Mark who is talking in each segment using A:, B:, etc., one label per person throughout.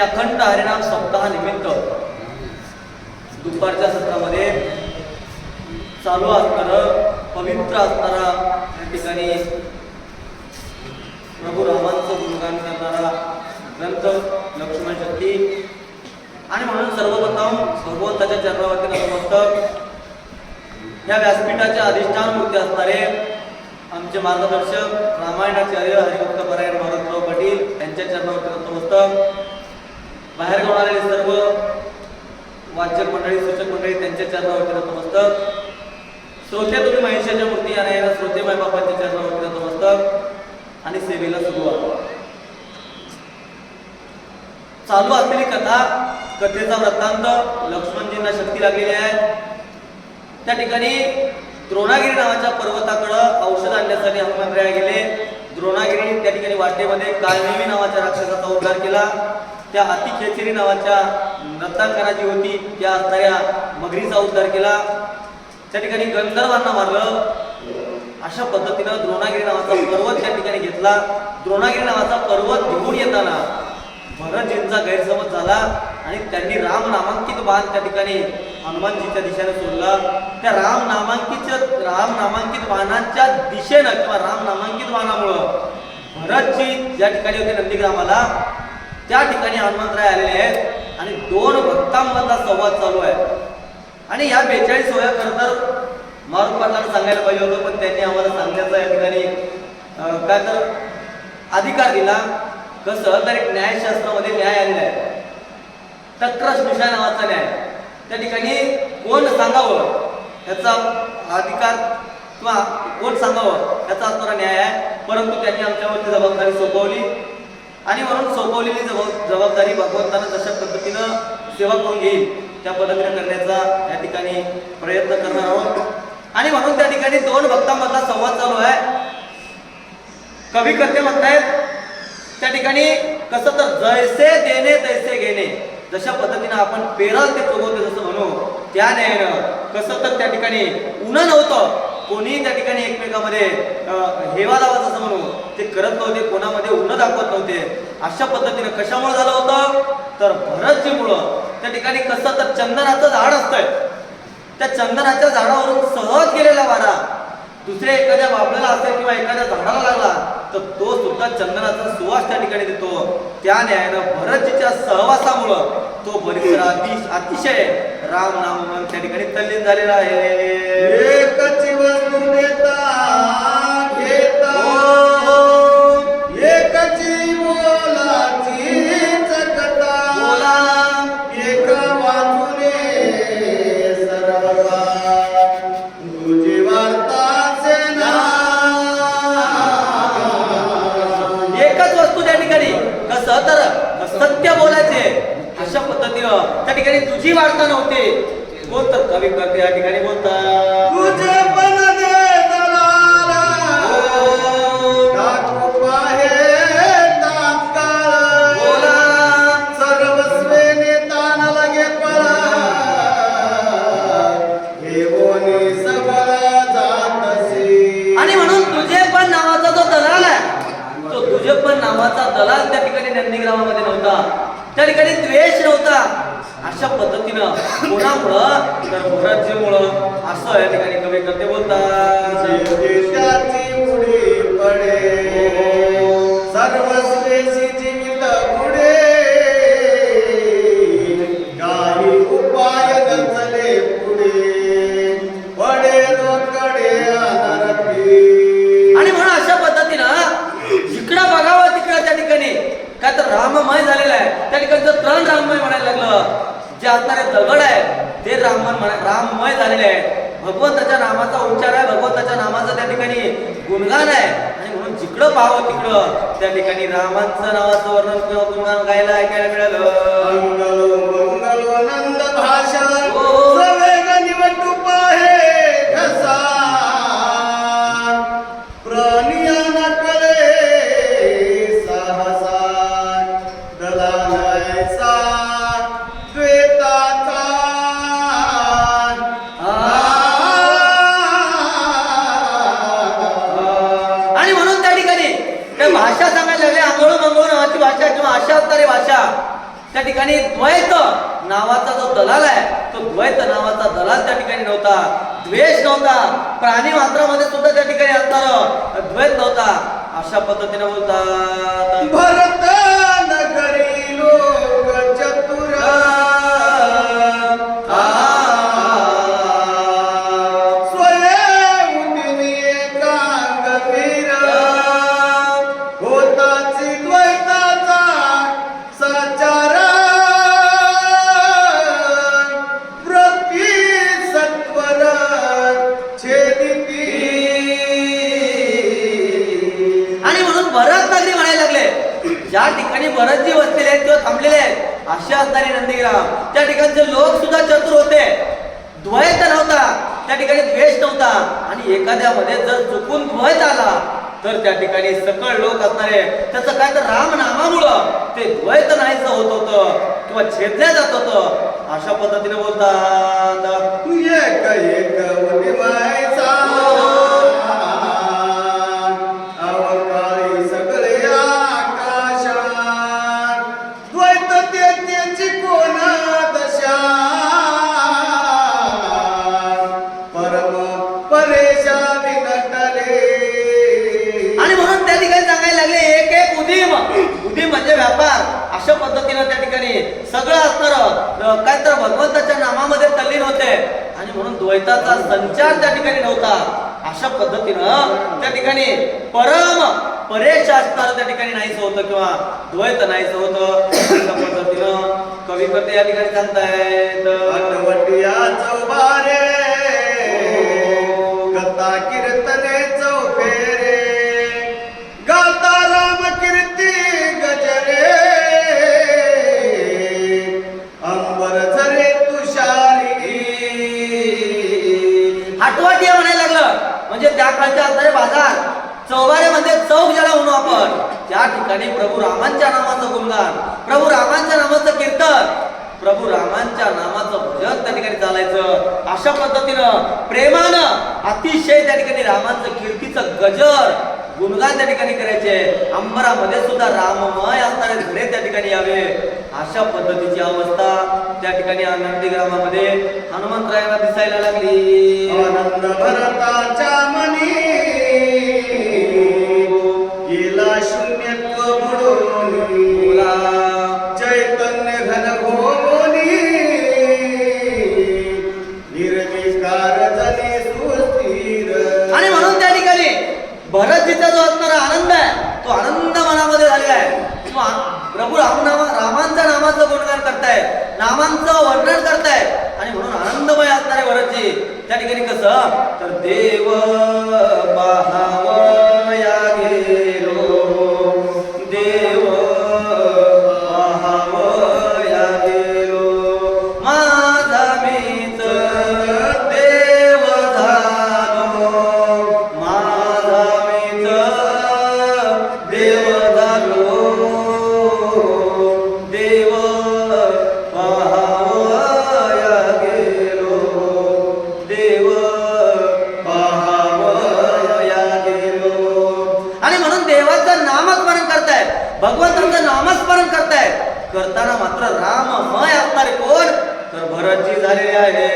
A: अखंड हरिनाम सप्ताह निमित्त दुपारच्या सत्रामध्ये चालू असणारं पवित्र असणारा या ठिकाणी प्रभू रामांचं गुणगान करणारा ग्रंथ लक्ष्मण शक्ती आणि म्हणून सर्वप्रथम भगवंताच्या चरणावरती नतमस्तक या व्यासपीठाच्या अधिष्ठान मूर्ती असणारे आमचे मार्गदर्शक रामायणाचार्य हरिभक्त परायण मारुतराव पाटील यांच्या चरणावरती नतमस्तक बाहेर गावून आलेले सर्व वाचक मंडळी सूचक मंडळी त्यांच्या चरणावरती नतमस्तक श्रोते तुम्ही महेशाच्या मूर्ती आणि श्रोते मायबापांच्या चरणावरती नतमस्तक आणि सेवेला सुरुवात चालू असलेली कथा कथेचा वृत्तांत लक्ष्मणजींना शक्ती लागलेली आहे त्या ठिकाणी द्रोणागिरी नावाच्या पर्वताकडे औषध आणण्यासाठी हनुमंतराय गेले द्रोणागिरी त्या ठिकाणी वाटेमध्ये काळनेमी नावाच्या राक्षसाचा उद्धार केला त्या अतिखेचरी नावाच्या नर्तनकाराची होती त्या असणाऱ्या मगरीचा उद्धार केला त्या ठिकाणी गंधर्वांना मारलं अशा पद्धतीनं द्रोणागिरी नावाचा पर्वत त्या ठिकाणी घेतला द्रोणागिरी नावाचा पर्वत घेऊन येताना भरतजींचा गैरसमज झाला आणि त्यांनी राम नामांकित बाण त्या ठिकाणी हनुमानजीच्या दिशेने सोडला त्या राम नामांकित बाणांच्या दिशेनं किंवा राम नामांकित बाणामुळं भरतजी ज्या ठिकाणी होते नंदीग्रामाला त्या ठिकाणी हनुमंतराय आलेले आहेत आणि दोन भक्तांमधला संवाद चालू आहे आणि या 42 वया खरं तर मारुत पाटलांना सांगायला पाहिजे होतं पण त्यांनी आम्हाला सांगण्याचा या ठिकाणी काय तर अधिकार दिला कसं तर एक न्यायशास्त्रामध्ये न्याय आलेला आहे तक्रस्मिषा नावाचा न्याय त्या ठिकाणी कोण सांगावं याचा अधिकार किंवा कोण सांगावं याचा असणारा न्याय आहे परंतु त्यांनी आमच्यावरती जबाबदारी सोपवली आणि म्हणून सोपवलेली जबाबदारी भगवंतानं जशा पद्धतीनं सेवा करून घेईल त्या पद्धतीने करण्याचा या ठिकाणी प्रयत्न करणार आहोत आणि म्हणून त्या ठिकाणी दोन भक्तांमधला संवाद चालू आहे कवी करते म्हणतायत त्या ठिकाणी कसं तर जैसे देणे तैसे घेणे जशा पद्धतीनं आपण पेराल ते चोगवते जसं म्हणू त्या न्यायानं कसं तर त्या ठिकाणी उन्हा नव्हतं कोणी त्या ठिकाणी एकमेकांमध्ये हेवा लावत असं म्हणू ते करत नव्हते कोणामध्ये उन्ह दाखवत नव्हते अशा पद्धतीने कशामुळे झालं होतं तर भरतजीमुळं त्या ठिकाणी कसं तर चंदनाचं झाड असतंय त्या चंदनाच्या झाडावरून सहज गेलेला वारा दुसऱ्या एखाद्या बाबळ्याला असेल किंवा एखाद्या झाडाला लागला तर तो सुद्धा चंदनाचा सुवास त्या ठिकाणी देतो. त्या न्यायानं भरतजीच्या सहवासामुळं तो परिसर अतिशय राम नाम म्हणून त्या ठिकाणी तल्लीन झालेला आहे.
B: एकची वस्तू देता घेता एकची बोलाची चकता
A: बोला
B: एका वाचुने सर्व तुझी वार्ताचे
A: एकच वस्तू त्या ठिकाणी कसं तर सत्य बोलायचे अशा पद्धतीनं त्या ठिकाणी तुझी वार्ता नव्हती. कोण तर कवी करते या ठिकाणी बोलतात
B: तुझे पण दे दलाला टाकू पाहे तात्काळ
A: बोला
B: सर्वस्वे नेतान लगे पळा हे बोनी सबळ जातसे.
A: आणि म्हणून तुझे पण नावाचा जो दलाल आहे तो तुझे पण नावाचा दलाल त्या ठिकाणी नंदीग्रामामध्ये नव्हता. त्या ठिकाणी द्वेष नव्हता. अशा पद्धतीनं कोणामुळं तर भरतजीमुळं असं या ठिकाणी कवी करते बोलतात
B: देशाची उडी पडे सर्वस्वेशी जीवित पुढे काही उपाय नचले पुढे पडे रोकडे अनरती.
A: आणि म्हणून अशा पद्धतीनं जिकडं बघावं तिकडं त्या ठिकाणी काय तर राममय झालेलं आहे. त्या ठिकाणचं तण राममय म्हणायला लागलं. जे असणारे दगड आहे ते राममय झालेले आहे. भगवंताच्या नामाचा उच्चार आहे. भगवंताच्या नामाचं त्या ठिकाणी गुणगान आहे. आणि म्हणून जिकडं पाहावं तिकडं त्या ठिकाणी रामांचं नावाचं वर्णन किंवा गुणगान गायला ऐकायला मिळालं.
B: मंगलो मंगलो नंद भाषा
A: हो.
B: सवेग निवटू पाहे घसा प्राणिया नकळे सहसा दलालायचा द्वेताचा
A: आणि म्हणून त्या ठिकाणी त्या भाषा सांगायला लागले आंघोळ मंगोळ नावाची भाषा किंवा अशा असणारी भाषा त्या ठिकाणी द्वैत नावाचा जो दलाल आहे तो द्वैत नावाचा दलाल त्या ठिकाणी नव्हता. द्वेष नव्हता. प्राणी मात्रामध्ये सुद्धा त्या ठिकाणी असणार द्वैत नव्हता. अशा पद्धतीने बोलतात
B: भरत नगरी लोक चतुर स्वयं एकांगवीर होताची द्वैताचा साचार वृत्ती सत्वर छेदिती.
A: आणि म्हणून भरत नगरी म्हणायला लागले. ज्या ठिकाणी भरतजी वसलेले आहेत किंवा थांबलेले आहेत अशा असणारे नंदीग्राम त्या ठिकाणचे लोक सुद्धा चतुर होते. द्वैत नव्हता. त्या ठिकाणी द्वेष नव्हता. आणि एखाद्यामध्ये जर चुकून द्वैत आला तर त्या ठिकाणी सकळ लोक असणारे त्याचं काय तर राम नामामुळं ते द्वैत नाहीचं होत होतं किंवा छेदल्या जात होतं. अशा पद्धतीने बोलतात
B: एक एक उदिमायचा अवकाळी सगळे आकाशात द्वैत त्याची कोण दशा परम परेशानी नटले.
A: आणि म्हणून त्या ठिकाणी सांगायला लागले एक एक उदीम उदीम म्हणजे व्यापार. अशा पद्धतीनं त्या ठिकाणी सगळं असणार काय तर भगवंताच्या नामामध्ये तल्लीन होते. आणि म्हणून द्वैताचा संचार त्या ठिकाणी नव्हता. अशा पद्धतीनं त्या ठिकाणी परम परेश असणार त्या ठिकाणी नाहीच होतं किंवा द्वैत नाहीच होतं. अशा पद्धतीनं कवी करते या ठिकाणी सांगतायत
B: आठवटिया चौबारे कथा कीर्तने चौफेरे गाता राम कीर्ती गजरे अंबर झरे तुषारी.
A: आठवटिया म्हणायला लागलं म्हणजे त्या काळच्या असणारे बाजार चौबारेमध्ये चौक ज्याला म्हणू आपण त्या ठिकाणी प्रभू रामांच्या नामाचं गुणगान प्रभू रामांच्या नामाचं कीर्तन प्रभू रामांच्या नामाचं भजन त्या ठिकाणी चालायचं. अशा पद्धतीनं प्रेमानं अतिशय त्या ठिकाणी रामांचं कीर्तीचं गजर गुणगान त्या ठिकाणी करायचे, अंबरामध्ये सुद्धा राममय असणारे धडे त्या ठिकाणी यावे, अशा पद्धतीची अवस्था त्या ठिकाणी आनंदी ग्रामामध्ये हनुमंतरायांना दिसायला लागली.
B: आनंद भरताच्या मनी गेला शून्यत्व बुडून, चैतन्य घन भोवनी निर्विकार झाली सुस्थिर.
A: आणि म्हणून त्या ठिकाणी भरतजीचा जो असणारा आनंद आहे तो आनंद मनामध्ये झालेला आहे. प्रभू रामांच्या नामाचं गुणगान करताय, नामांचं वर्णन करताय आणि म्हणून आनंदमय असणारे भरतजी त्या ठिकाणी कसं तर देव पाहावया गेलो, देव पाहावया गेलो, माझा मीच देव झालो, माझा मीच देव झालो, देव पाहावया गेलो, देव पाहावया गेलो. आणि म्हणून देवाचं नामस्मरण करतायत, भगवंताचं नामस्मरण करतायत, करताना मात्र राममय असणारे कोण तर भरतजी झालेले आहे.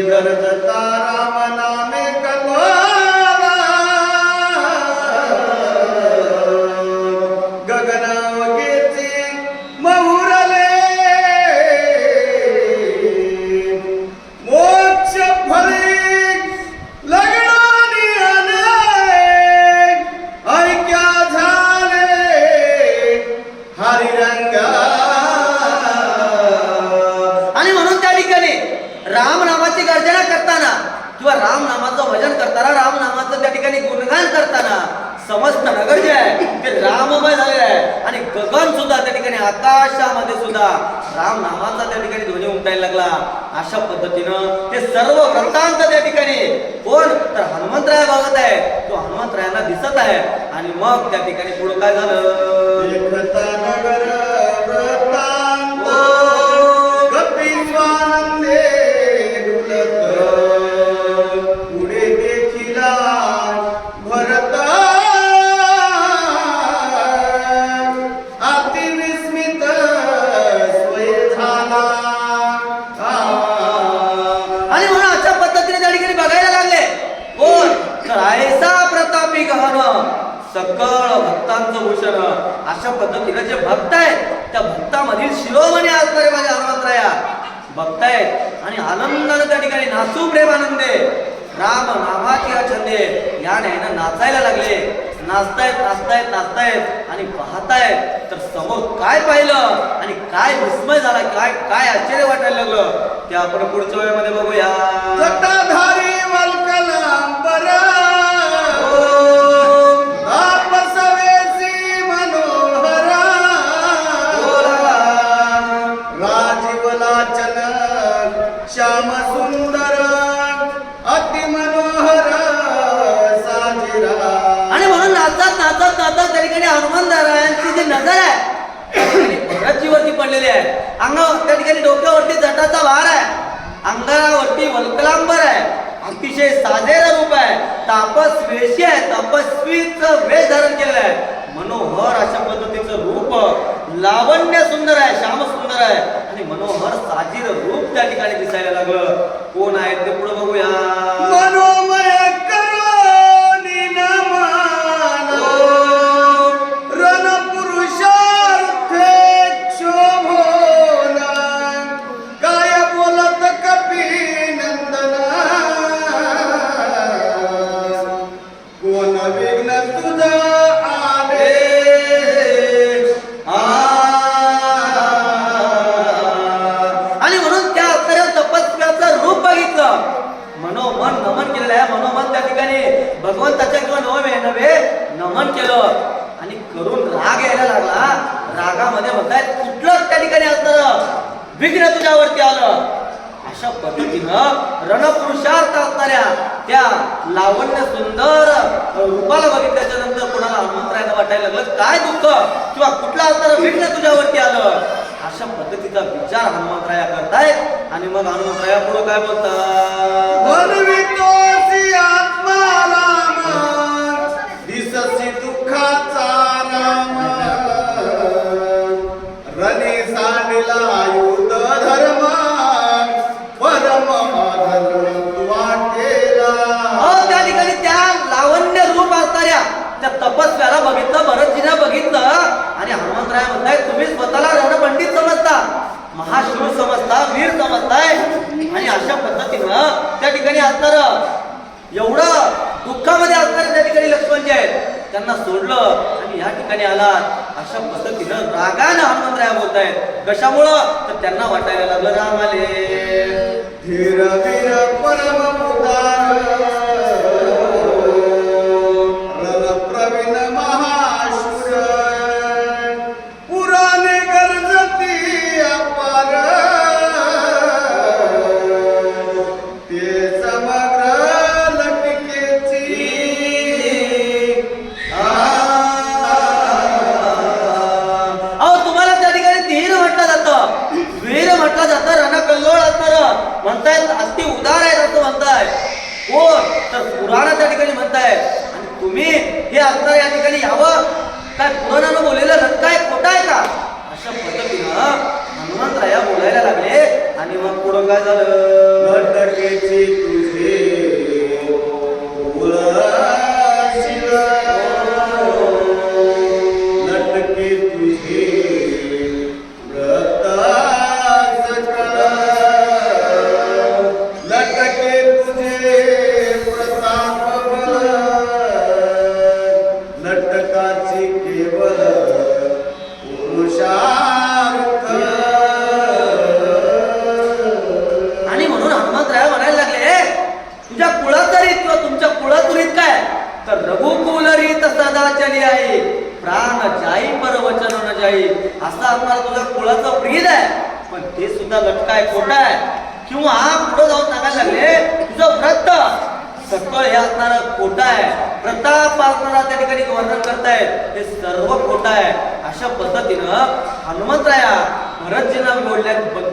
B: गरजता राम नामे कल्वाला, गगनावगेची महुरले, मोक्ष फळे लग्नानी अनेक, ऐक्या झाले हरिरंगा.
A: आणि म्हणून त्या ठिकाणी राम नामाची गर्जना करताना किंवा राम नामाचं भजन करताना, राम नामाचं त्या ठिकाणी गुणगान करताना समस्त नगर जे आहे ते राममय झालेलं आहे. आणि गगन सुद्धा त्या ठिकाणी आकाशामध्ये सुद्धा राम नामाचा त्या ठिकाणी ध्वनी उमटायला लागला. अशा पद्धतीनं ते सर्व वृत्तांत त्या ठिकाणी कोण तर हनुमंतराय बघत आहे, तो हनुमंतरायांना दिसत आहे. आणि मग त्या ठिकाणी पुढे काय झालं,
B: एकता नगर वृत्तांत गती स्वानंदे डुलत, पुढे देखिला भरत अति विस्मित स्वय झाला.
A: आणि म्हणून अशा पद्धतीने त्या ठिकाणी बघायला लागले कोण तर ऐसा प्रतापी गहन सकळ भक्तांचं भूषण. अशा पद्धतीने जे भक्त आहेत त्या भक्तामधील शिरोमणी असणारे माझ्या हनुमंतराया भक्त आहेत आणि आनंदाने त्या ठिकाणी नाचू प्रेमानंदे राम नामाची छंदे या न्यायानं नाचायला लागले. नाचतायत नाचतायत नाचतायत आणि पाहतायत तर समोर काय पाहिलं आणि काय विस्मय झाला, काय काय आश्चर्य वाटायला लागलं ते आपण पुढच्या वेळेमध्ये बघूया.
B: जटाधारी वल्कलांबर आपसवेसी मनोहरा, राजीवलाचन श्याम सुंदर अति मनोहर साजिरा.
A: आणि म्हणून नाचत नाचत नाचत त्या ठिकाणी हनुमंतरायांची जी नजर आहे त्या ठिकाणी भरतजीवरती पडलेली आहे. अंगावर त्या ठिकाणी डोक्यावरती जटाचा भार आहे, अंगावरती वल्कलांबर आहे, अतिशय साजेर रूप आहे, तापस वेशी आहे, तपस्वीचं वेश धारण केलेलं आहे. मनोहर अशा पद्धतीचं रूप, लावण्य सुंदर आहे, श्याम सुंदर आहे आणि मनोहर साजीर रूप त्या ठिकाणी दिसायला लागलं. कोण आहेत ते पुढे बघूया.
B: मनोमय करोनी नमन रणपुरुषार्थे क्षोभोन, काय बोलत कपी नंदन, कोण विघ्न तुझा आले.
A: आणि म्हणून त्या तपस्व्याचं रूप बघितलं, मनोमन नमन केलेलं आहे. मनोमन त्या ठिकाणी भगवंताच्या किंवा नव्हे नमन केलं आणि करून राग यायला लागला. रागामध्ये म्हणतायत कुठलंच त्या ठिकाणी असणार विघ्न तुझ्यावरती आलं. अशा पद्धतीनं रणपुरुषार्थ असणाऱ्या त्या लावण्य सुंदर रूपाला बघितल्याच्या नंतर कोणाला हनुमंतरायांना वाटायला लागलं काय दुःख किंवा कुठला असणारं विघ्न तुझ्यावरती आलं. अशा पद्धतीचा विचार हनुमंतराया करतायत आणि मग हनुमंतराया पुढे काय बोलतात,
B: बनवितोसी आत्मा राम दिससी
A: म्हणताय आणि अशा पद्धतीनं त्या ठिकाणी असणार एवढं दुःखामध्ये असणारे त्या ठिकाणी लक्ष्मण जे आहेत त्यांना सोडलं आणि या ठिकाणी आलात अशा पद्धतीनं रागानं हनुमंतराया बोलतायत. कशामुळं तर त्यांना वाटायला लागलं राम आले.
B: धीर धीर परम उदार रण प्रवीण महाशूर पुराणे गरजती अपार ते समग्र लटिकेची
A: अहो तुम्हाला त्या ठिकाणी धीर म्हटलं जातं, वीर म्हटलं जातं, रणकल्लोळ असणार म्हणतायत, अति उदार आहेत असं म्हणताय. कोण तर पुराण त्या ठिकाणी म्हणताय आणि तुम्ही हे असणार या ठिकाणी यावं काय पुराणानं बोललेलं लटकाय खोटं आहे का अशा पद्धतीनं हनुमंतराया बोलायला लागले. आणि मग पुढं काय झालं.
B: लटकेची तुझे उलशिल लटके तुझे व्रत सकळ लटके तुझे प्रताप बल लटकाची केवळ पुरुषार्थ.
A: आणि म्हणून हनुमंतराया म्हणायला लागले तुझ्या कुळाचा रीत किंवा तुमच्या कुळात रीत काय तर रघुकुल रीत सदा चली आहे प्राण जाई पर वचन न जाई असा असणार तुझ्या कुळाचं प्रिय आहे. पण ते सुद्धा लटकाय खोटा आहे. किंवा पुढे जाऊन सांगायला लागले तुझं व्रत सकळ हे असणार खोटं आहे. प्रताप असणारा त्या ठिकाणी वर्णन करतायत हे सर्व खोटं आहे. अशा पद्धतीनं हनुमंतराया भरतजींना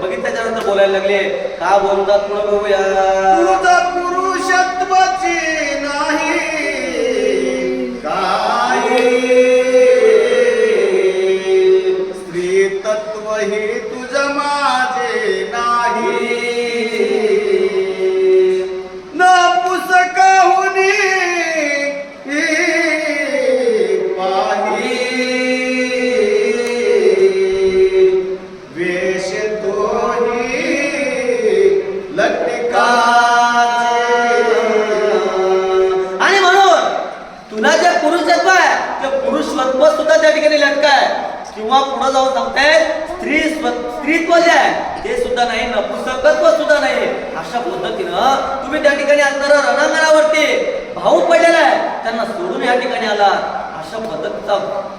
A: बघितल्याच्या नंतर बोलायला लागले. का बोलतात पुढे बघूया.
B: तुझ पुरुषत्वाची नाही काही स्त्री तत्व ही तुझ माझे नाही न पुसकाहुनी पाही वेश तोही लटकाचे.
A: आणि म्हणून तुला जे पुरुषत्व आहे ते पुरुषत्व सुद्धा त्या ठिकाणी लटकाय. किंवा पुढे जाऊन सांगतायत स्त्रीत्व जे आहे ते सुद्धा नाही नपुंसकत्व सुद्धा नाही. अशा पद्धतीनं तुम्ही त्या ठिकाणी असणारा रणांगणावरती भाऊ पडलेला आहे त्यांना सोडून या ठिकाणी आला. अशा पद्धतीचा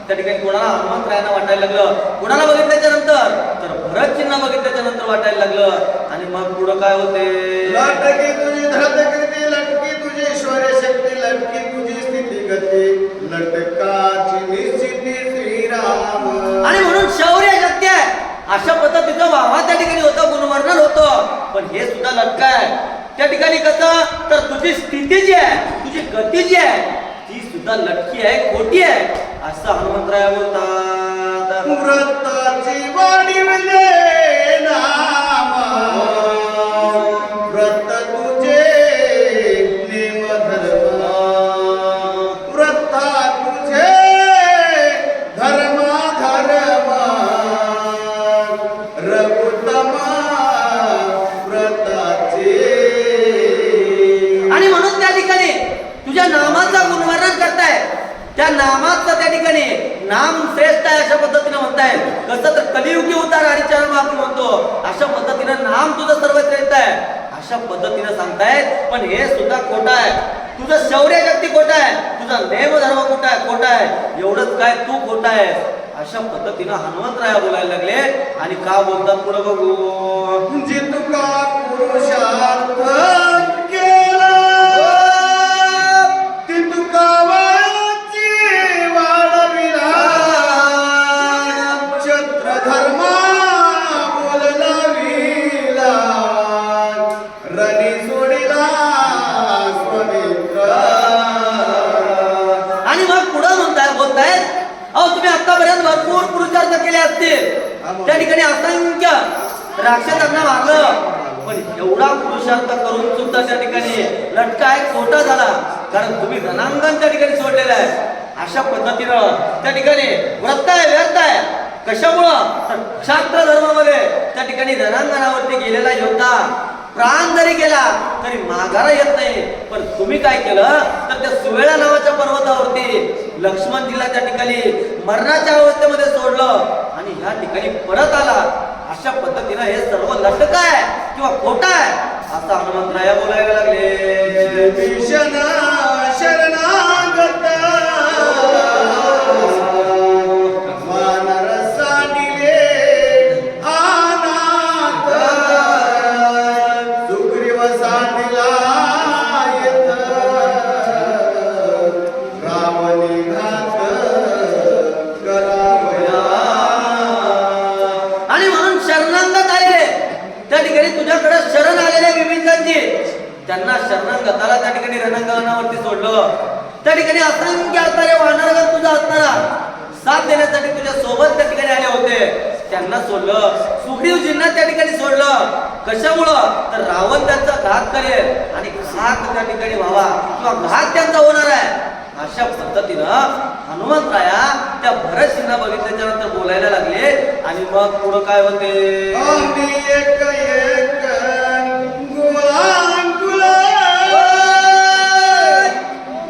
A: त्या ठिकाणी कोणाला हनुमंतरायांना वाटायला लागलं. कोणाला बघितल्याच्या नंतर तर भरतजींना बघितल्याच्या नंतर वाटायला लागलं. आणि मग पुढं काय होते.
B: लटकी तुझी धृतकीर्ती लटकी तुझी ऐश्वर्य शक्ती लटकी तुझी स्थिती गती लटकाची निश्चिती श्रीराम.
A: आणि म्हणून शौर्य शक्ती आहे अशा पद्धतीचं वावा त्या ठिकाणी होतं गुणवर्णन होतं. पण हे सुद्धा लटकाय त्या ठिकाणी कसं तर तुझी स्थिती जी आहे तुझी गती जी आहे ती सुद्धा लटकी आहे खोटी आहे असं हनुमंतराया बोलतात.
B: व्रताची वाढविले नामा व्रत तुझे नेम धर्म व्रता तुझे धर्म धर्म रघुतमा व्रताचे.
A: आणि म्हणून त्या ठिकाणी तुझ्या नामाचं गुणवर्णन करताय. त्या नामाचं त्या ठिकाणी नाम श्रेष्ठ आहे अशा पद्धतीने म्हणताय. कसं तर कलियुगी उतार आणि चरण आपण म्हणतो अशा पद्धतीनं नाम तुझं सर्वश्रेष्ठ आहे अशा पद्धतीनं सांगतायत. पण हे सुद्धा खोटं आहे. तुझं शौर्य शक्ती खोटं आहे. तुझा नेम धर्म खोटा आहे. एवढंच काय तू खोटा आहे अशा पद्धतीनं हनुमंतराया बोलायला लागले. आणि का बोलतात पुढे बघू.
B: जितका पुरुषार्थ केला तितका वयाची वाढविला क्षत्र धर्मा बोलला विला रणी सोडिला स्वमित्र.
A: आणि मग पुढे बोलतायत अहो तुम्ही आतापर्यंत भरपूर पुरुषार्थ केले असतील. त्या ठिकाणी असंख्य राक्षसांना मारलं. पण एवढा पुरुषार्थ करून सुद्धा त्या ठिकाणी लटका एक खोटा झाला. कारण तुम्ही रणांगण त्या ठिकाणी सोडलेलं आहे. अशा पद्धतीनं त्या ठिकाणी व्रत आहे व्यर्थ आहे कशामुळं तर क्षात्र धर्मामध्ये त्या ठिकाणी रणांगणावरती गेलेला योद्धा प्राण जरी गेला तरी माघारा येत नाही. पण तुम्ही काय केलं तर त्या सुवेळा नावाच्या पर्वतावरती लक्ष्मणजीला त्या ठिकाणी मरणाच्या अवस्थेमध्ये सोडलं आणि ह्या ठिकाणी परत आला. अशा पद्धतीनं हे सर्व लटक आहे किंवा खोटा आहे असं हनुमंतराया बोलायला लागले.
B: भीषण शरणागत वानर सांडिले अनाथ, सुग्रीव सांडिला येथ रावणी घात करावया.
A: आणि म्हणून शरणांगत आलेले त्या ठिकाणी तुझ्याकडे शरण आलेले विविधांची त्यांना शरणांगताला त्या ठिकाणी रणांगणावरती सोडलं. त्या ठिकाणी असंख्य असणारे वानरगण तुझा असणारा साथ देण्यासाठी तुझ्या सोबत त्या ठिकाणी आले होते. त्यांना सोडलं. सुग्रीवजींना त्या ठिकाणी सोडलं. कशामुळं तर रावण त्यांचा घात करेल आणि घात त्या ठिकाणी व्हावा किंवा घात त्यांचा होणार आहे. अशा पद्धतीनं हनुमंतराया त्या भरतसिंहला बघितल्याच्या नंतर बोलायला लागले. आणि मग पुढं काय होते.
B: आम्ही एक एक गुलांकुल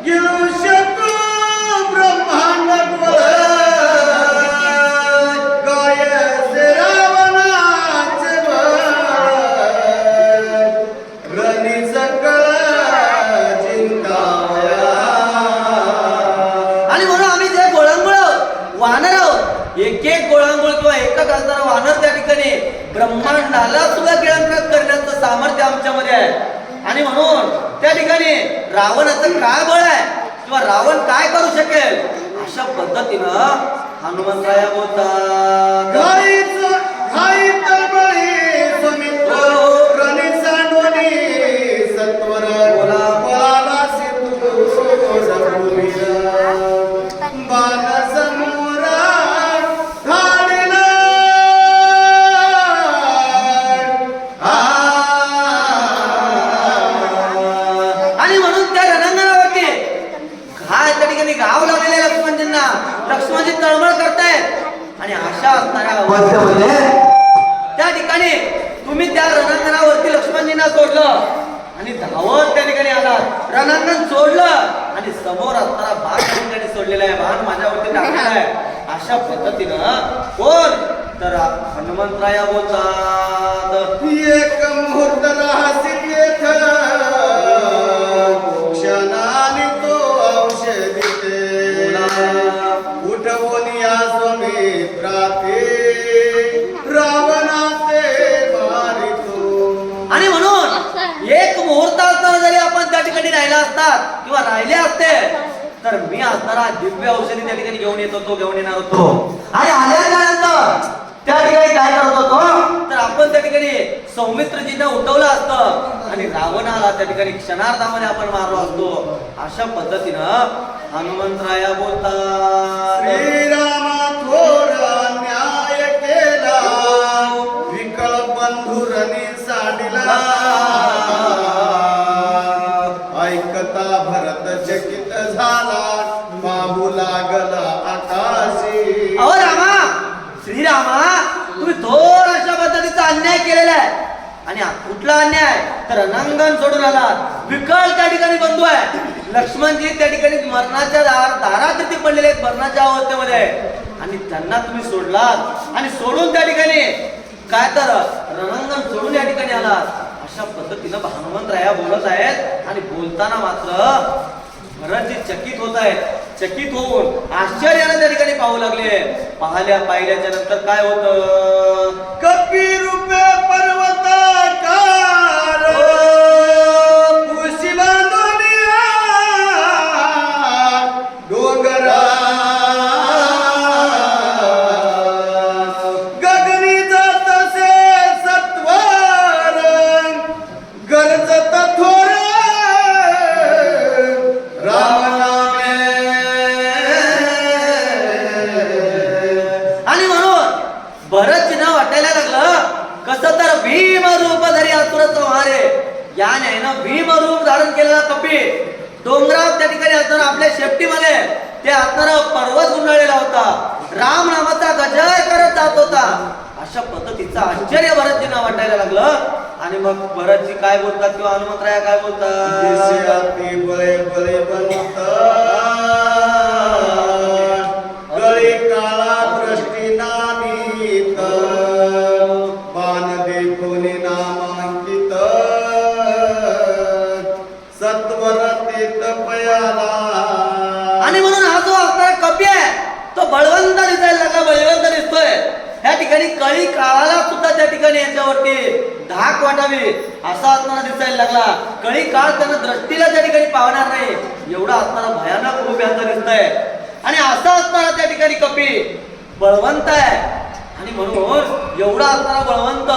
B: घेऊ शकू ब्रह्मांड गायचे रावणाचे रणी सकळ जिंकावया.
A: आणि म्हणून आम्ही जे गोळांगुळ वानर आहोत एक एक गोळांगुळ किंवा एकच असणारा वानर त्या ठिकाणी ब्रह्मांडाला सुद्धा गिळंकृत करण्याचं सामर्थ्य आमच्यामध्ये आहे. आणि म्हणून त्या ठिकाणी रावणाचं काय बळ आहे किंवा रावण काय करू शकेल अशा पद्धतीनं हनुमंतराया बोलतात.
B: घाई तळमळी समित्र रणी सांडोनी सत्वर बोला सिंधू समुद्र बाण समोर धाडिला.
A: आणि म्हणून त्या रणांगणावरती त्या ठिकाणी गाव लावलेले लक्ष्मणजींना लक्ष्मणजी तळमळ करतायत. आणि अशा असणाऱ्या अवस्थेमध्ये त्या ठिकाणी तुम्ही त्या रणांगणावरती लक्ष्मणजींना सोडलं आणि धावत त्या ठिकाणी आलात. रणांगण सोडलं आणि समोर असणारा बाण त्या ठिकाणी सोडलेला आहे. बाण माझ्यावरती टाकलेला आहे. अशा पद्धतीनं कोण तर हनुमंतराया बोलतात.
B: एक मुहूर्त राहसी येथ क्षणाने तो औषधीते उठवून या स्वामित्राते रावणाचे मारितो.
A: आणि म्हणून एक मुहूर्त असताना जरी आपण त्या ठिकाणी राहिला असतात किंवा राहिले असते तर मी असणारा दिव्य औषधी त्या ठिकाणी घेऊन घेऊन येणार होतो. आणि आल्यानंतर त्या ठिकाणी काय करत होतो तर आपण त्या ठिकाणी सौमित्रजींना उठवलं असतं आणि रावणाला त्या ठिकाणी क्षणार्धामध्ये आपण मारलो असतो. अशा पद्धतीनं हनुमंतराया बोलतात.
B: श्रीरामा थोर न्याय केला विकळ बंधुरनी सांडिला. ऐकता भरत चकित झाला पाहू लागला आकाशी.
A: अहो रामा श्रीरामा तुम्ही थोर अशा पद्धतीचा अन्याय केलेला आहे. आणि कुठला अन्याय तर रणांगण सोडून आला. विकळ त्या ठिकाणी बंधू आहे. लक्ष्मणजी त्या ठिकाणी मरणाच्या दारात ते पडलेले आहेत मरणाच्या अवस्थेमध्ये आणि त्यांना तुम्ही सोडलात आणि सोडून त्या ठिकाणी काय तर रणांगण सोडून या ठिकाणी आलात. अशा पद्धतीनं हनुमंतराया बोलत आहेत. आणि बोलताना मात्र भरतजी चकित होत आहेत. चकित होऊन आश्चर्याने त्या ठिकाणी पाहू लागले. पाहिल्याच्या नंतर काय होतं.
B: कपी रूपे पर्वताकार कुशी बांधुनिया डोंगरा गगनी जात से सत्वर गरजत थोर राम नामे.
A: आणि म्हणून भरतजींना वाटायला लागलं कसं तर भीम रूप धरी असुर संहारे. या न्यायनं भीम रूप धारण केलेला कपी डोंगरावर त्या ठिकाणी असणार आपल्या शेपटीमध्ये ते असणारा पर्वत गुंडाळलेला होता. राम नामाचा गजर करत जात होता. अशा पद्धतीचं आश्चर्य भरतजींना वाटायला लागलं. आणि मग भरतजी काय बोलतात किंवा हनुमंतराया काय बोलतात?
B: दिसे बळे बळे बनत गळे काळा दृष्टी नामित बाण देखून नामांकित सत्वर ते तपयाला.
A: आणि म्हणून हा जो असणारा कपी आहे तो बळवंत दिसायला लागला, बळवंत दिसतोय. या ठिकाणी कळी काळाला सुद्धा त्या ठिकाणी याच्यावरती धाक वाटावी असा असताना दिसायला लागला. कळी काळ त्यांना दृष्टीला त्या ठिकाणी पावणार नाही एवढा असणारा भयानक रूप यांचं दिसतंय. आणि असा असणारा त्या ठिकाणी कपी बळवंत आहे. आणि म्हणून एवढा असणारा बळवंत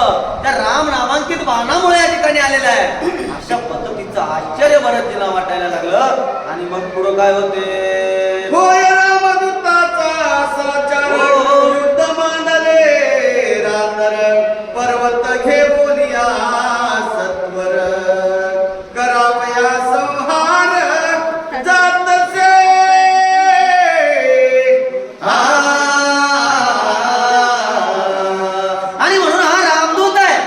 A: त्या राम नामांकित बाणामुळे या ठिकाणी आलेला आहे. अशा पद्धतीचं आश्चर्य भरतजींना वाटायला लागलं. आणि मग पुढं काय होते?
B: होय रामदूताचा साचार युद्ध मांडले रातर पर्वत घेऊन या सत्वर करावया संहार जातसे.
A: आणि म्हणून हा रामदूत आहे,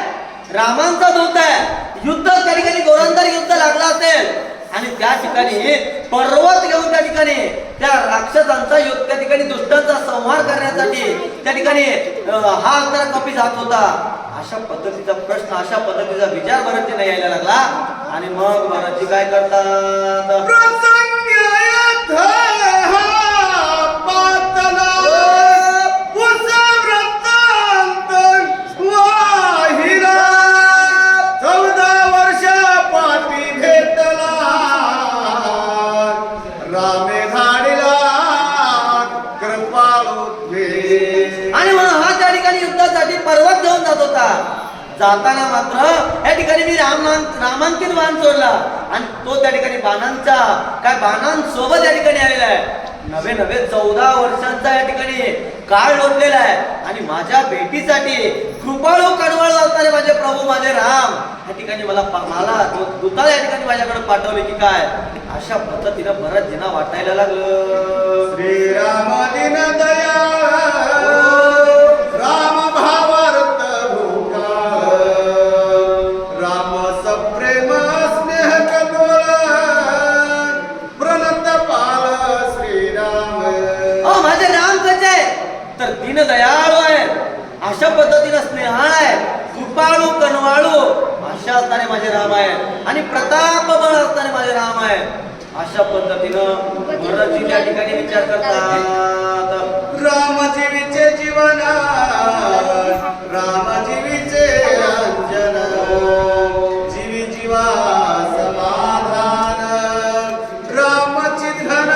A: रामांचा दूत आहे. युद्ध त्या ठिकाणी गोरंदार युद्ध लागला असेल आणि त्या ठिकाणी पर्वत घेऊन त्या ठिकाणी त्या राक्षसांचा युद्ध त्या ठिकाणी दुष्टांचा संहार करण्यासाठी त्या ठिकाणी हा अंतर कपी जात होता. अशा पद्धतीचा प्रश्न, अशा पद्धतीचा विचार भरतजींना यायला लागला. आणि मग भरतजी काय करतात? आणि म्हणून हा त्या ठिकाणी युद्धासाठी पर्वत घेऊन जात होता. जाताना मात्र या ठिकाणी मी रामांकित बाण सोडला आणि तो त्या ठिकाणी बाणांसोबत या ठिकाणी आलेला आहे. नवे 14 वर्षांचा या ठिकाणी काळ लोटलेला आहे. आणि माझ्या भेटीसाठी कृपाळू कणवाळू असणारे माझे प्रभू माझे राम या ठिकाणी मला दूताला या ठिकाणी माझ्याकडे पाठवले की काय. अशा पद्धतीनं भरतजींना वाटायला लागलं.
B: श्रीराम दिन दयाळ राम भावार्थ भूकाळ राम सप्रेम स्नेह कपोळ प्रणत पाल श्रीराम.
A: माझे राम कसे आहे तर दीन दयाळू आहे, अशा पद्धतीनं स्नेहाळ आहे, कृपाळू कणवाळू अशा असणारे माझे राम आहे. आणि प्रताप बळ असणारे माझे राम आहे. अशा पद्धतीनं भरतजी त्या ठिकाणी विचार करतात.
B: राम जीवीचे जीवन राम जीवीचे अंजन जीवी जीवा समाधान रामची घन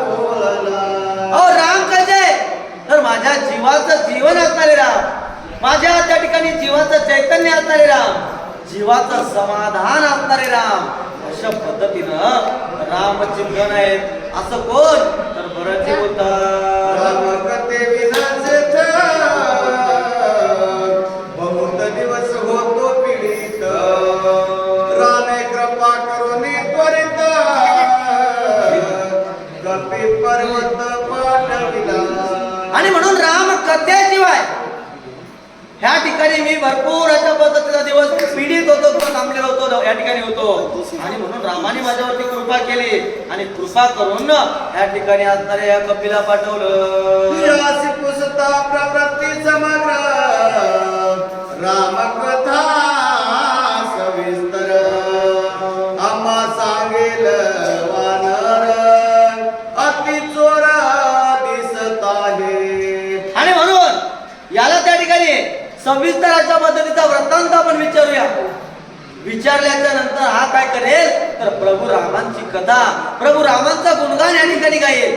B: बोलला.
A: राम कसे तर माझ्या जीवाचं जीवन असणारे राम, माझ्या त्या ठिकाणी जीवाचं चैतन्य असणारे राम, जीवाचं समाधान असणारे राम. अशा पद्धतीनं रामचिंतन आहेत. असं कोण तर भरतजी बोलतात.
B: राम कथे विनाचे बहुत दिवस होतो पीडित रामे कृपा करून त्वरित कपी पर्वत पाठविला.
A: आणि म्हणून राम कथेशिवाय ह्या ठिकाणी मी भरपूर अशा पद्धतीचा दिवस पीडित होतो किंवा थांबलेलो होतो या ठिकाणी होतो. आणि म्हणून रामाने माझ्यावरती कृपा केली आणि कृपा करून या ठिकाणी असणाऱ्या या कपीला पाठवलं.
B: यासी पुसता प्रवृत्ती समग्र राम कथा सविस्तर आम्हा सांगेल वानर अति चोर दिसत आहे.
A: आणि म्हणून याला त्या ठिकाणी सविस्तर अशा पद्धतीचा वृत्तांत आपण विचारूया. विचारल्याच्या नंतर हा काय करेल तर प्रभू रामांची कथा, प्रभू रामांचा गुणगान या ठिकाणी गाईल.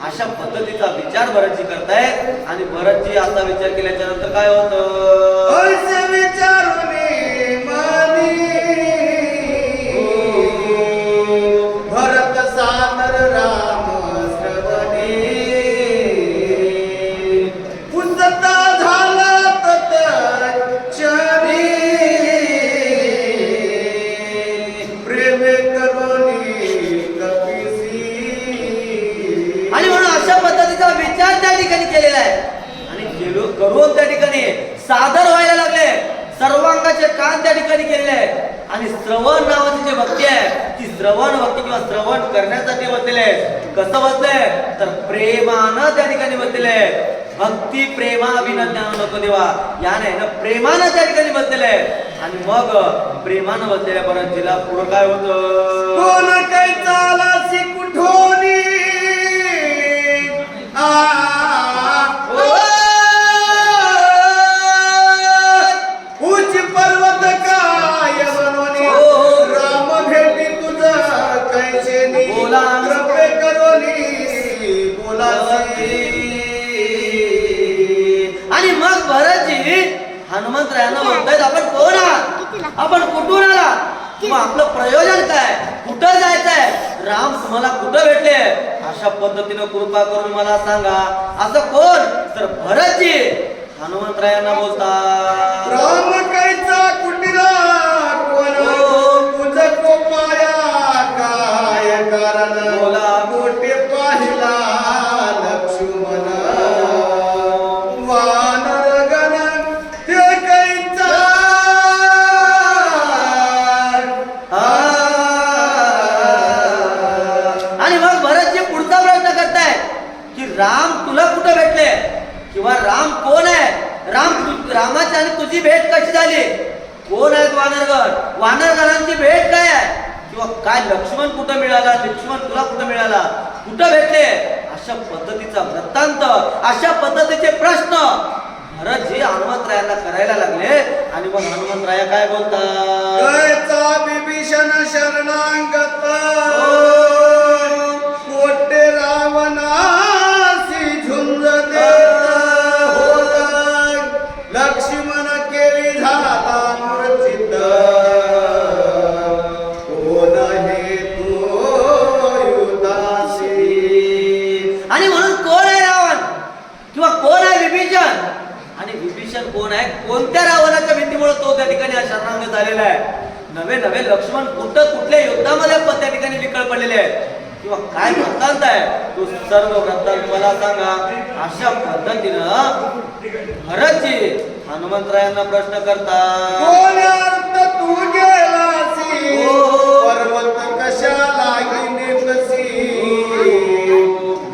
A: अशा पद्धतीचा विचार भरतजी करतायत. आणि भरतजी असा विचार केल्याच्या नंतर काय होतं?
B: ऐसे विचारुनी मनी भरत सादर राम श्रवणी पुसता झाला तत चरी प्रेमे करुणी कपिसी.
A: आणि म्हणून अशा पद्धतीचा विचार त्या ठिकाणी केलेला आहे आणि करून त्या ठिकाणी सादर व्हायला लागले. सर्वांगाचे कान त्या ठिकाणी केलेले आहे आणि श्रवण नावाची जी भक्ती आहे ती श्रवण भक्ती किंवा श्रवण करण्यासाठी बसलेले आहे. कसं बसले तर प्रेमानं त्या ठिकाणी बसलेले आहे. भक्ती प्रेमा विना ज्ञान नको देवा याने ना प्रेमानं त्या ठिकाणी बसलेले आहे आणि मग प्रेमानं बसलेल्या परत तिला पुढं काय होतं.
B: कोण काय चालासी कुठोनी उच्च पर्वत काय बनवणे राम भेटी तुझा कैसे
A: बोला.
B: कृपे करोनी बोलासी.
A: आणि मग भरतजी हनुमंतरायांना म्हणतायत आपण कोण आहात, आपण कुठून आला किंवा आपलं प्रयोजन काय, कुठं जायचंय, राम तुम्हाला कुठं भेटले अशा पद्धतीनं कृपा करून मला सांगा. असं कोण तर भरतजी हनुमंतरायांना बोलतात.
B: राम कैचा कुटिला कोण तुझ कोपाया काय कारण
A: बोला.
B: मोठे पाहिला लक्ष्मण वानर गण ते कैचा
A: आणि मग भरतजी पुढचा प्रश्न करताय की राम तुला कुठं भेटले किंवा राम कोण आहे, रामाची आणि तुझी भेट कशी झाली, कोण आहेत वानरगण, वानरगणांची भेट काय आहे किंवा काय लक्ष्मण कुठं मिळाला, लक्ष्मण तुला कुठं मिळाला, कुठं भेटले, अशा पद्धतीचा वृत्तांत, अशा पद्धतीचे प्रश्न भरतजी हनुमंतरायांना करायला लागले. आणि मग हनुमंतराया काय बोलतात.
B: कैचा विभीषण शरणांगत कोटे रावणासी झुंज देत लक्ष्मण केली झाला मूर्छित कोण हे तो युधासी.
A: आणि म्हणून कोण आहे रावण किंवा कोण आहे विभीषण आणि विभीषण कोण आहे, कोणत्या रावणाच्या भीतीमुळे तो त्या ठिकाणी शरणागत झालेला आहे. नवे नवे लक्ष्मण कुठल्या युद्धामध्ये त्या ठिकाणी विकळ पडलेले आहेत किंवा काय वृत्तांत आहे तो सर्व वृत्तांत मला सांगा. अशा पद्धतीनं भरतजी हनुमंतरायांना प्रश्न करतात.
B: कोण अर्थ तू गेलासी पर्वत कशाला नेतसी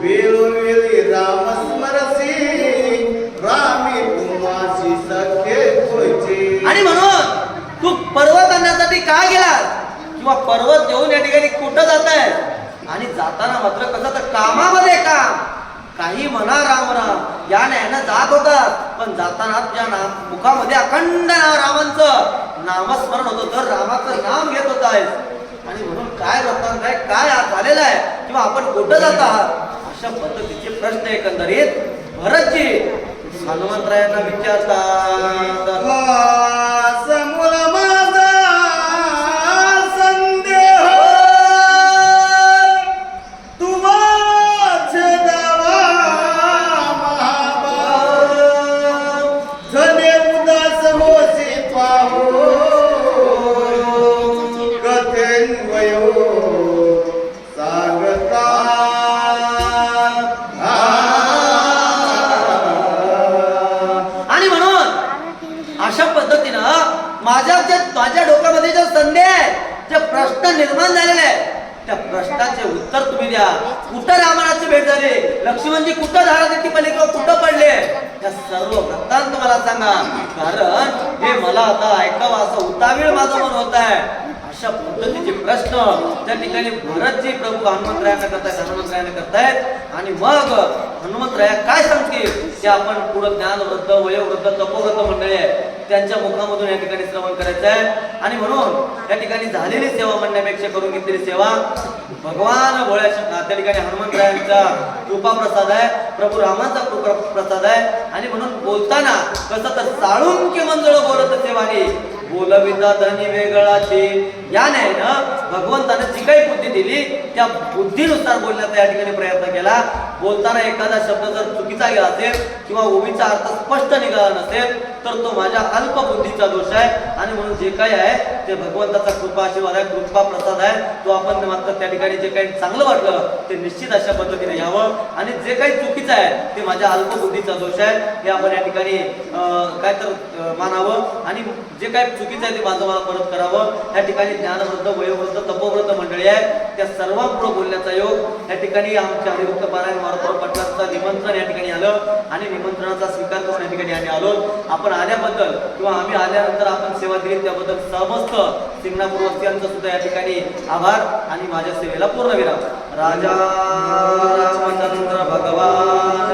B: वेळोवेळी राम स्मरसी रामी तुम्हासी सखे होयचे.
A: आणि म्हणून तू पर्वत आणण्यासाठी का गेला किंवा पर्वत घेऊन या ठिकाणी कुठं जात आहे आणि जाताना मात्र कसं तर कामामध्ये काम काही म्हणा राम राम या न्यायानं जात होतात पण जाताना तुझ्या मुखामध्ये अखंड रामांचं नामस्मरण होतं तर रामाचं नाम घेत होत आहेस. आणि म्हणून काय वृत्तांत आहे, काय झालेलं आहे किंवा आपण कुठं जात आहात अशा पद्धतीचे प्रश्न एकंदरीत भरतजी हनुमंतरायांना विचारतात.
B: समूल माझा संदेह तू माझे देवा महाबा झने उदास होसी पाहो कथेन्वयो सांगता.
A: आणि म्हणून अशा पद्धतीनं माझ्या डोक्यामध्ये जो संदेह आहे, जे प्रश्न निर्माण झालेले आहे त्या प्रश्नाचे उत्तर तुम्ही द्या. कुठं रामाची भेट झाली, लक्ष्मणजी कुठं झाडाची पलीकडे कुठं पडले, या सर्व वृत्तांत मला सांगा. कारण हे मला आता ऐकावं असं उतावीळ माझं मन होत आहे. अशा पद्धतीचे प्रश्न त्या ठिकाणी भरतजी प्रभू हनुमंतरायांना करतायत. आणि मग हनुमंतराया काय सांगतील ते आपण पुढं ज्ञानवृद्ध वयोवृद्ध तपोवृद्ध मंडळी आहे त्यांच्या मुखामधून या ठिकाणी श्रवण करायचं आहे. आणि म्हणून या ठिकाणी झालेली सेवा म्हणण्यापेक्षा करून घेतलेली सेवा भगवान भोळ्या त्या ठिकाणी हनुमंतरायांचा कृपा प्रसाद आहे, प्रभू रामांचा कृपा प्रसाद आहे. आणि म्हणून बोलताना कसं तर साळून की मंजळ बोलत सेवानी बोलविता धनी वेगळाची. या न्यायानं भगवंताने जी काही बुद्धी दिली त्या बुद्धीनुसार बोलण्याचा या ठिकाणी प्रयत्न केला. बोलताना एखादा शब्द जर चुकीचा गेला असेल किंवा ओवीचा अर्थ स्पष्ट निघाला नसेल तर तो माझ्या अल्प बुद्धीचा दोष आहे. आणि म्हणून जे काही आहे ते भगवंताचा कृपा आशीर्वाद आहे, कृपा प्रसाद आहे. तो आपण मात्र त्या ठिकाणी जे काही चांगलं वाटलं ते निश्चित अशा पद्धतीने यावं. आणि जे काही चुकीचं आहे ते माझ्या अल्प बुद्धीचा दोष आहे हे आपण या ठिकाणी काय तर मानावं. आणि जे काही चुकीचं आहे ते माझं मला परत करावं. या ठिकाणी ज्ञानवृद्ध, वयोवृद्ध, तपोवृद्ध मंडळी आहे त्या सर्वांपुढे बोलण्याचा योग या ठिकाणी आमच्या हरिभक्त पारायण मारुती पाटलांचं निमंत्रण या ठिकाणी आलं आणि निमंत्रणाचा स्वीकार करून या ठिकाणी आम्ही आलो. आपण आल्याबद्दल किंवा आम्ही आल्यानंतर आपण सेवा दिली त्याबद्दल समस्त सिंगणापूरवासियांचं सुद्धा या ठिकाणी आभार आणि माझ्या सेवेला पूर्ण विराम. राजा रामचंद्र भगवान